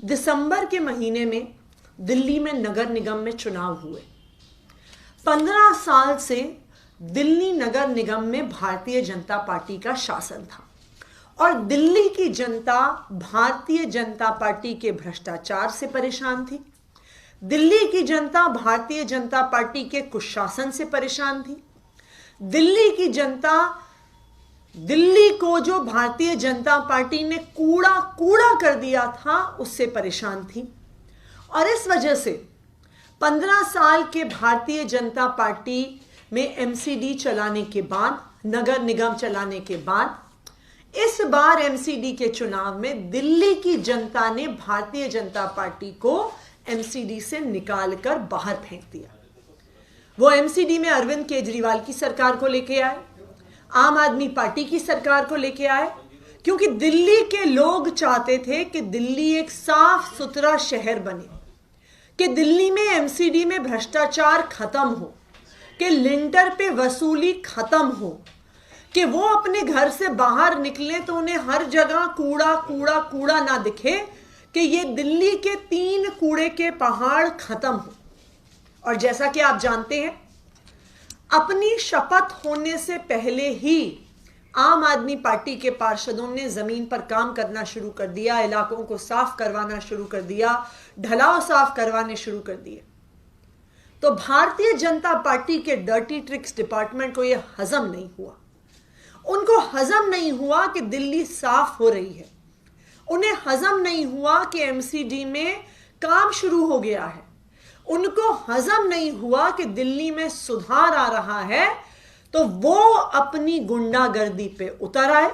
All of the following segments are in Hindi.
दिसंबर के महीने में दिल्ली में नगर निगम में चुनाव हुए। 15 साल से दिल्ली नगर निगम में भारतीय जनता पार्टी का शासन था और दिल्ली की जनता भारतीय जनता पार्टी के भ्रष्टाचार से परेशान थी। दिल्ली की जनता भारतीय जनता पार्टी के कुशासन से परेशान थी। दिल्ली की जनता दिल्ली को जो भारतीय जनता पार्टी ने कूड़ा कूड़ा कर दिया था उससे परेशान थी। और इस वजह से 15 साल के भारतीय जनता पार्टी में एमसीडी चलाने के बाद, नगर निगम चलाने के बाद, इस बार एमसीडी के चुनाव में दिल्ली की जनता ने भारतीय जनता पार्टी को एमसीडी से निकालकर बाहर फेंक दिया। वो एमसीडी में अरविंद केजरीवाल की सरकार को लेके आए, आम आदमी पार्टी की सरकार को लेके आए, क्योंकि दिल्ली के लोग चाहते थे कि दिल्ली एक साफ सुथरा शहर बने, कि दिल्ली में एमसीडी में भ्रष्टाचार खत्म हो, कि लिंटर पे वसूली खत्म हो, कि वो अपने घर से बाहर निकले तो उन्हें हर जगह कूड़ा कूड़ा कूड़ा ना दिखे, कि ये दिल्ली के 3 कूड़े के पहाड़ खत्म हो। और जैसा कि आप जानते हैं, अपनी शपथ होने से पहले ही आम आदमी पार्टी के पार्षदों ने जमीन पर काम करना शुरू कर दिया, इलाकों को साफ करवाना शुरू कर दिया, ढलाव साफ करवाने शुरू कर दिए। तो भारतीय जनता पार्टी के डर्टी ट्रिक्स डिपार्टमेंट को यह हजम नहीं हुआ। उनको हजम नहीं हुआ कि दिल्ली साफ हो रही है। उन्हें हजम नहीं हुआ कि एमसीडी में काम शुरू हो गया है। उनको हजम नहीं हुआ कि दिल्ली में सुधार आ रहा है। तो वो अपनी गुंडागर्दी पे उतर आए,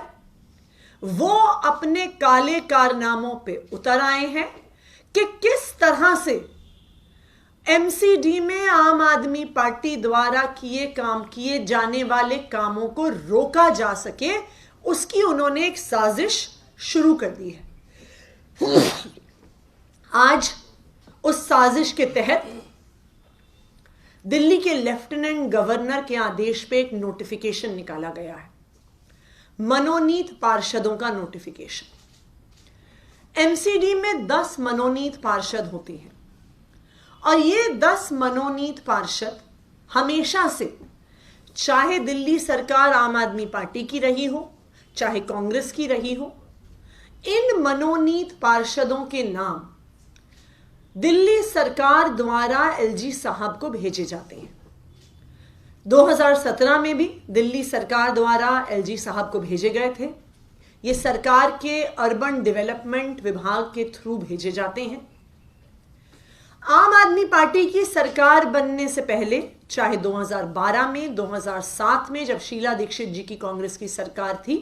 वो अपने काले कारनामों पे उतर आए हैं कि किस तरह से एमसीडी में आम आदमी पार्टी द्वारा किए जाने वाले कामों को रोका जा सके, उसकी उन्होंने एक साजिश शुरू कर दी है। आज उस साजिश के तहत दिल्ली के लेफ्टिनेंट गवर्नर के आदेश पे एक नोटिफिकेशन निकाला गया है, मनोनीत पार्षदों का नोटिफिकेशन। एमसीडी में 10 मनोनीत पार्षद होते हैं और ये 10 मनोनीत पार्षद हमेशा से, चाहे दिल्ली सरकार आम आदमी पार्टी की रही हो, चाहे कांग्रेस की रही हो, इन मनोनीत पार्षदों के नाम दिल्ली सरकार द्वारा एलजी साहब को भेजे जाते हैं। 2017 में भी दिल्ली सरकार द्वारा एलजी साहब को भेजे गए थे। ये सरकार के अर्बन डेवलपमेंट विभाग के थ्रू भेजे जाते हैं। आम आदमी पार्टी की सरकार बनने से पहले, चाहे 2012 में, 2007 में जब शीला दीक्षित जी की कांग्रेस की सरकार थी,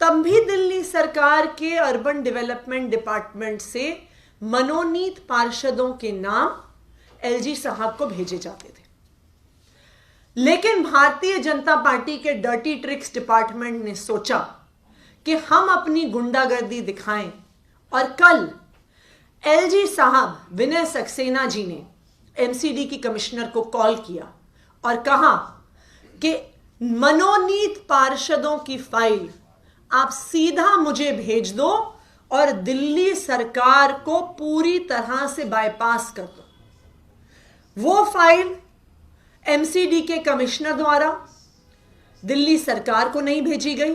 तब भी दिल्ली सरकार के अर्बन डेवलपमेंट डिपार्टमेंट से मनोनीत पार्षदों के नाम एलजी साहब को भेजे जाते थे। लेकिन भारतीय जनता पार्टी के डर्टी ट्रिक्स डिपार्टमेंट ने सोचा कि हम अपनी गुंडागर्दी दिखाएं और कल एलजी साहब विनय सक्सेना जी ने एमसीडी की कमिश्नर को कॉल किया और कहा कि मनोनीत पार्षदों की फाइल आप सीधा मुझे भेज दो और दिल्ली सरकार को पूरी तरह से बाईपास कर दो। वो फाइल एमसीडी के कमिश्नर द्वारा दिल्ली सरकार को नहीं भेजी गई।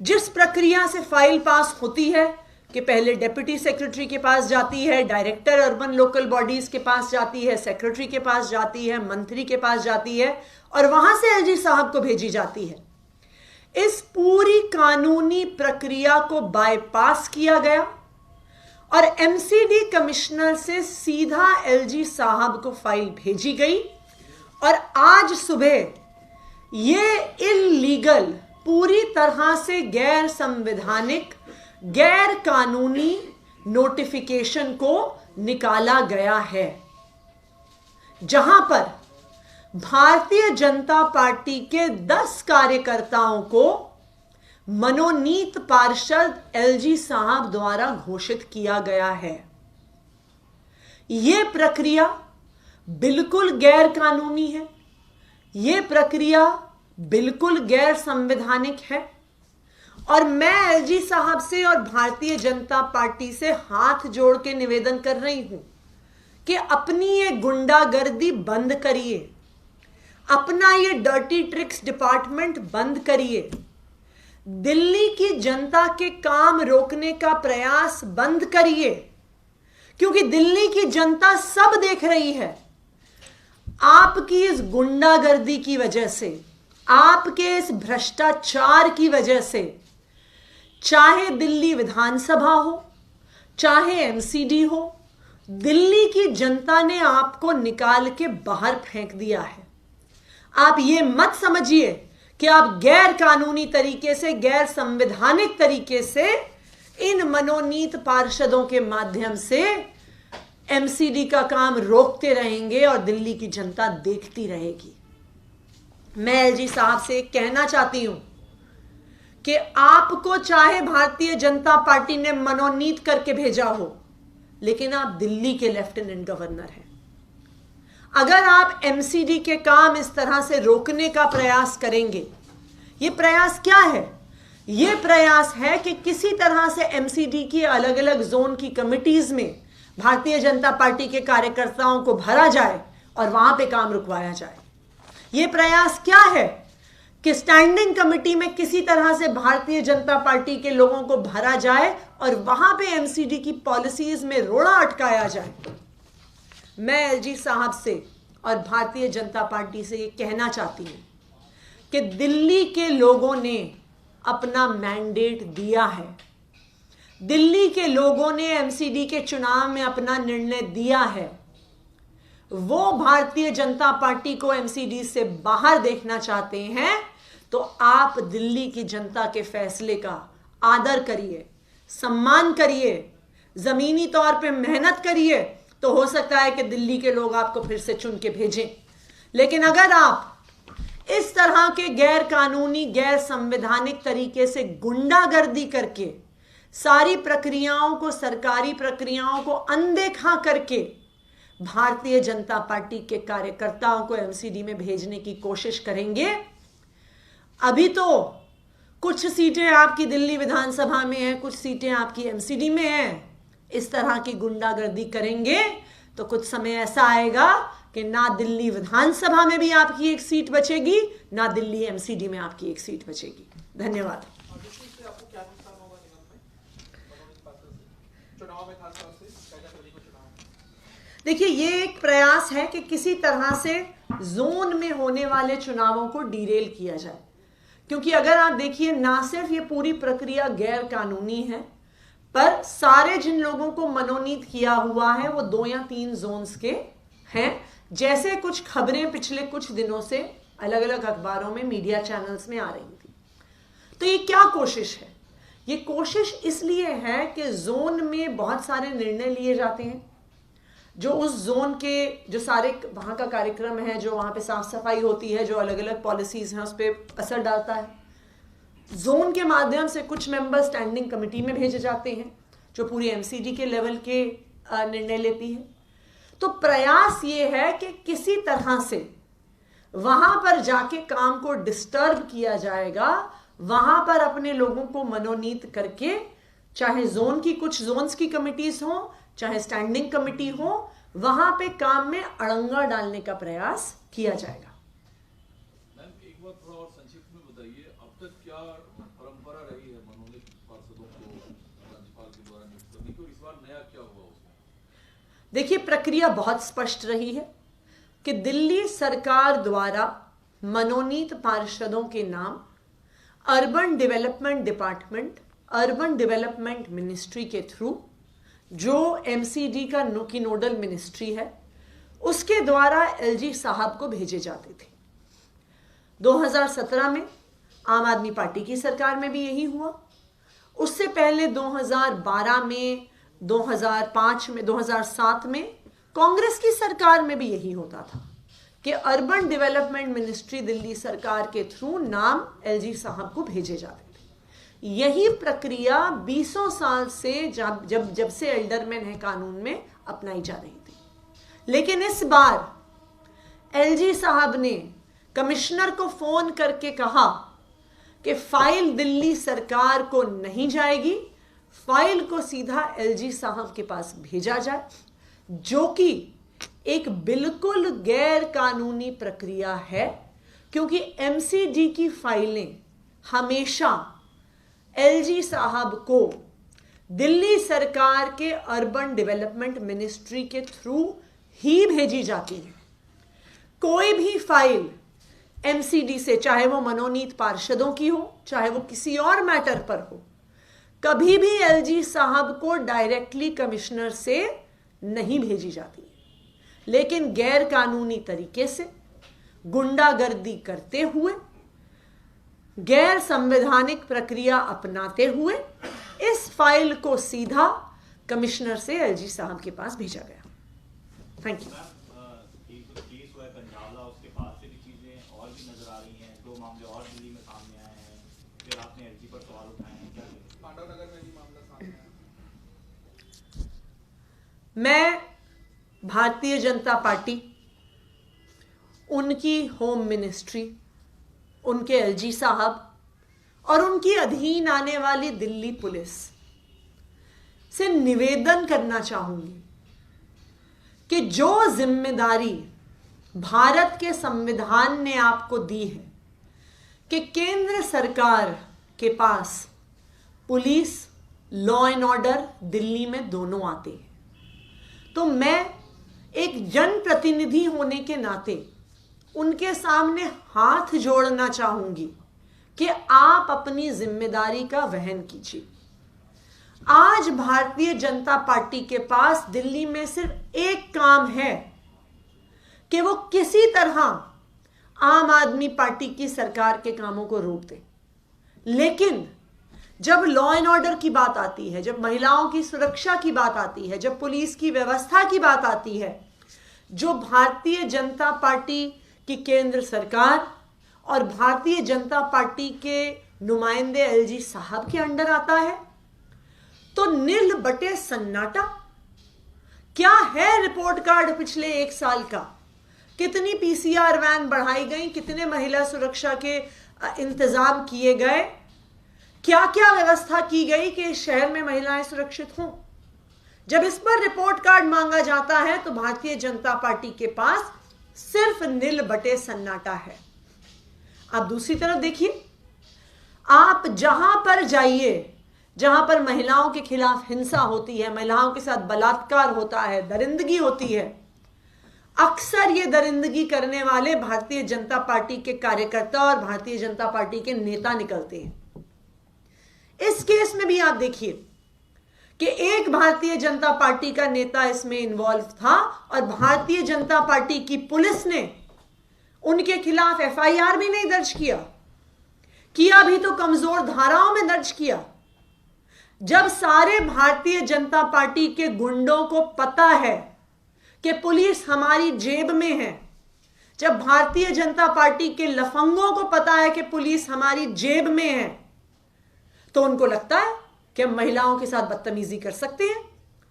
जिस प्रक्रिया से फाइल पास होती है कि पहले डिप्टी सेक्रेटरी के पास जाती है, डायरेक्टर अर्बन लोकल बॉडीज के पास जाती है, सेक्रेटरी के पास जाती है, मंत्री के पास जाती है और वहां से एलजी साहब को भेजी जाती है। इस पूरी कानूनी प्रक्रिया को बाईपास किया गया और एमसीडी कमिश्नर से सीधा एलजी साहब को फाइल भेजी गई और आज सुबह ये इल्लीगल, पूरी तरह से गैर संवैधानिक, गैर कानूनी नोटिफिकेशन को निकाला गया है, जहां पर भारतीय जनता पार्टी के 10 कार्यकर्ताओं को मनोनीत पार्षद एलजी साहब द्वारा घोषित किया गया है। यह प्रक्रिया बिल्कुल गैर कानूनी है, यह प्रक्रिया बिल्कुल गैर संवैधानिक है और मैं एलजी साहब से और भारतीय जनता पार्टी से हाथ जोड़ के निवेदन कर रही हूं कि अपनी ये गुंडागर्दी बंद करिए, अपना ये डर्टी ट्रिक्स डिपार्टमेंट बंद करिए, दिल्ली की जनता के काम रोकने का प्रयास बंद करिए, क्योंकि दिल्ली की जनता सब देख रही है। आपकी इस गुंडागर्दी की वजह से, आपके इस भ्रष्टाचार की वजह से, चाहे दिल्ली विधानसभा हो, चाहे एमसीडी हो, दिल्ली की जनता ने आपको निकाल के बाहर फेंक दिया है। आप ये मत समझिए कि आप गैर कानूनी तरीके से, गैर संवैधानिक तरीके से इन मनोनीत पार्षदों के माध्यम से एमसीडी का काम रोकते रहेंगे और दिल्ली की जनता देखती रहेगी। मैं एलजी साहब से कहना चाहती हूं कि आपको चाहे भारतीय जनता पार्टी ने मनोनीत करके भेजा हो, लेकिन आप दिल्ली के लेफ्टिनेंट गवर्नर हैं। अगर आप एमसीडी के काम इस तरह से रोकने का प्रयास करेंगे, ये प्रयास क्या है? ये प्रयास है कि किसी तरह से एमसीडी की अलग अलग जोन की कमिटीज में भारतीय जनता पार्टी के कार्यकर्ताओं को भरा जाए और वहां पे काम रुकवाया जाए। ये प्रयास क्या है कि स्टैंडिंग कमेटी में किसी तरह से भारतीय जनता पार्टी के लोगों को भरा जाए और वहां पे एमसीडी की पॉलिसीज में रोड़ा अटकाया जाए। मैं एलजी साहब से और भारतीय जनता पार्टी से ये कहना चाहती हूं कि दिल्ली के लोगों ने अपना मैंडेट दिया है, दिल्ली के लोगों ने एमसीडी के चुनाव में अपना निर्णय दिया है। वो भारतीय जनता पार्टी को एमसीडी से बाहर देखना चाहते हैं, तो आप दिल्ली की जनता के फैसले का आदर करिए, सम्मान करिए, जमीनी तौर पे मेहनत करिए, तो हो सकता है कि दिल्ली के लोग आपको फिर से चुन के भेजें। लेकिन अगर आप इस तरह के गैर कानूनी, गैर संवैधानिक तरीके से गुंडागर्दी करके, सारी प्रक्रियाओं को, सरकारी प्रक्रियाओं को अनदेखा करके भारतीय जनता पार्टी के कार्यकर्ताओं को एमसीडी में भेजने की कोशिश करेंगे, अभी तो कुछ सीटें आपकी दिल्ली विधानसभा में हैं, कुछ सीटें आपकी एमसीडी में हैं, इस तरह की गुंडागर्दी करेंगे तो कुछ समय ऐसा आएगा कि ना दिल्ली विधानसभा में भी आपकी एक सीट बचेगी, ना दिल्ली एमसीडी में आपकी एक सीट बचेगी। धन्यवाद। देखिए, ये एक प्रयास है कि किसी तरह से जोन में होने वाले चुनावों को डीरेल किया जाए, क्योंकि अगर आप देखिए, ना सिर्फ ये पूरी प्रक्रिया गैर कानूनी है, पर सारे जिन लोगों को मनोनीत किया हुआ है वो 2 या 3 जोन्स के हैं, जैसे कुछ खबरें पिछले कुछ दिनों से अलग अलग अखबारों में, मीडिया चैनल्स में आ रही थी। तो ये क्या कोशिश है? ये कोशिश इसलिए है कि जोन में बहुत सारे निर्णय लिए जाते हैं, जो उस जोन के जो सारे वहाँ का कार्यक्रम है, जो वहाँ पे साफ सफाई होती है, जो अलग अलग पॉलिसीज हैं, उस पर असर डालता है। जोन के माध्यम से कुछ मेंबर स्टैंडिंग कमेटी में भेजे जाते हैं, जो पूरी एमसीडी के लेवल के निर्णय लेती है। तो प्रयास ये है कि किसी तरह से वहां पर जाके काम को डिस्टर्ब किया जाएगा, वहां पर अपने लोगों को मनोनीत करके, चाहे जोन की कुछ जोन्स की कमिटीज हो, चाहे स्टैंडिंग कमेटी हो, वहां पे काम में अड़ंगा डालने का प्रयास किया जाएगा। मैम, एक बार थोड़ा और संक्षिप्त में बताइए, अब तक क्या परंपरा रही है मनोनीत पार्षदों को राज्यपाल के द्वारा नियुक्त करने की, और इस बार नया क्या हुआ उसमें? देखिए, प्रक्रिया बहुत स्पष्ट रही है कि दिल्ली सरकार द्वारा मनोनीत पार्षदों के नाम urban development department, urban development ministry के थ्रू, जो एमसीडी का की नोडल मिनिस्ट्री है, उसके द्वारा एलजी साहब को भेजे जाते थे। 2017 में आम आदमी पार्टी की सरकार में भी यही हुआ। उससे पहले 2012 में, 2005 में, 2007 में कांग्रेस की सरकार में भी यही होता था कि अर्बन डेवलपमेंट मिनिस्ट्री दिल्ली सरकार के थ्रू नाम एलजी साहब को भेजे जाते थे। यही प्रक्रिया 20 साल से जब से एल्डरमैन है कानून में अपनाई जा रही थी। लेकिन इस बार एलजी साहब ने कमिश्नर को फोन करके कहा कि फाइल दिल्ली सरकार को नहीं जाएगी, फाइल को सीधा एलजी साहब के पास भेजा जाए, जो कि एक बिल्कुल गैर कानूनी प्रक्रिया है, क्योंकि एमसीडी की फाइलें हमेशा एलजी साहब को दिल्ली सरकार के अर्बन डेवलपमेंट मिनिस्ट्री के थ्रू ही भेजी जाती है। कोई भी फाइल एमसीडी से, चाहे वो मनोनीत पार्षदों की हो, चाहे वो किसी और मैटर पर हो, कभी भी एलजी साहब को डायरेक्टली कमिश्नर से नहीं भेजी जाती है, लेकिन गैर कानूनी तरीके से गुंडागर्दी करते हुए, गैर संवैधानिक प्रक्रिया अपनाते हुए इस फाइल को सीधा कमिश्नर से एलजी साहब के पास भेजा गया। Thank you. केस हुआ है पंजाबला, उसके बाद से भी चीजें और भी नजर आ रही हैं, 2 मामले और दिल्ली में सामने आए हैं, फिर आपने एलजी पर सवाल उठाए हैं, क्या पांडव नगर में भी मामला सामने आया। मैं भारतीय जनता पार्टी, उनकी होम मिनिस्ट्री, उनके एलजी साहब और उनकी अधीन आने वाली दिल्ली पुलिस से निवेदन करना चाहूंगी कि जो जिम्मेदारी भारत के संविधान ने आपको दी है कि केंद्र सरकार के पास police, law and order Delhi में दोनों आते हैं, तो मैं एक जनप्रतिनिधि होने के नाते उनके सामने हाथ जोड़ना चाहूंगी कि आप अपनी जिम्मेदारी का वहन कीजिए। आज भारतीय जनता पार्टी के पास दिल्ली में सिर्फ एक काम है कि वो किसी तरह आम आदमी पार्टी की सरकार के कामों को रोक दे, लेकिन जब लॉ एंड ऑर्डर की बात आती है, जब महिलाओं की सुरक्षा की बात आती है, जब पुलिस की व्यवस्था की बात आती है, जो भारतीय जनता पार्टी की केंद्र सरकार और भारतीय जनता पार्टी के नुमाइंदे एलजी साहब के अंडर आता है, तो नील बटे सन्नाटा। क्या है रिपोर्ट कार्ड पिछले 1 साल का? कितनी पीसीआर वैन बढ़ाई गई, कितने महिला सुरक्षा के इंतजाम किए गए, क्या क्या व्यवस्था की गई कि इस शहर में महिलाएं सुरक्षित हों? जब इस पर रिपोर्ट कार्ड मांगा जाता है तो भारतीय जनता पार्टी के पास सिर्फ नील बटे सन्नाटा है। आप दूसरी तरफ देखिए, आप जहां पर जाइए, जहां पर महिलाओं के खिलाफ हिंसा होती है, महिलाओं के साथ बलात्कार होता है, दरिंदगी होती है, अक्सर ये दरिंदगी करने वाले भारतीय जनता पार्टी के कार्यकर्ता और भारतीय जनता पार्टी के नेता निकलते हैं। इस केस में भी आप देखिए कि एक भारतीय जनता पार्टी का नेता इसमें इन्वॉल्व था और भारतीय जनता पार्टी की पुलिस ने उनके खिलाफ एफआईआर भी नहीं दर्ज किया भी तो कमजोर धाराओं में दर्ज किया। जब सारे भारतीय जनता पार्टी के गुंडों को पता है कि पुलिस हमारी जेब में है, जब भारतीय जनता पार्टी के लफंगों को पता है कि पुलिस हमारी जेब में है, तो उनको लगता है कि हम महिलाओं के साथ बदतमीजी कर सकते हैं,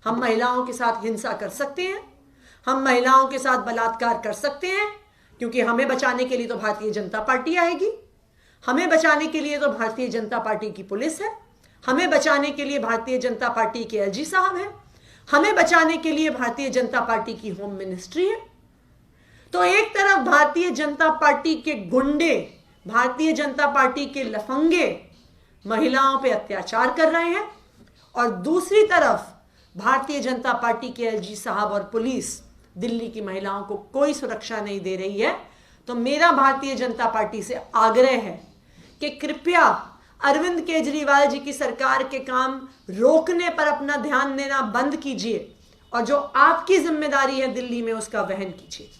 हम महिलाओं के साथ हिंसा कर सकते हैं, हम महिलाओं के साथ बलात्कार कर सकते हैं, क्योंकि हमें बचाने के लिए तो भारतीय जनता पार्टी आएगी, हमें बचाने के लिए तो भारतीय जनता पार्टी की पुलिस है, हमें बचाने के लिए भारतीय जनता पार्टी के एलजी साहब हैं, हमें बचाने के लिए भारतीय जनता पार्टी की होम मिनिस्ट्री है। तो एक तरफ भारतीय जनता पार्टी के गुंडे, भारतीय जनता पार्टी के लफंगे महिलाओं पे अत्याचार कर रहे हैं और दूसरी तरफ भारतीय जनता पार्टी के एलजी साहब और पुलिस दिल्ली की महिलाओं को कोई सुरक्षा नहीं दे रही है। तो मेरा भारतीय जनता पार्टी से आग्रह है कि कृपया अरविंद केजरीवाल जी की सरकार के काम रोकने पर अपना ध्यान देना बंद कीजिए और जो आपकी जिम्मेदारी है दिल्ली में उसका वहन कीजिए।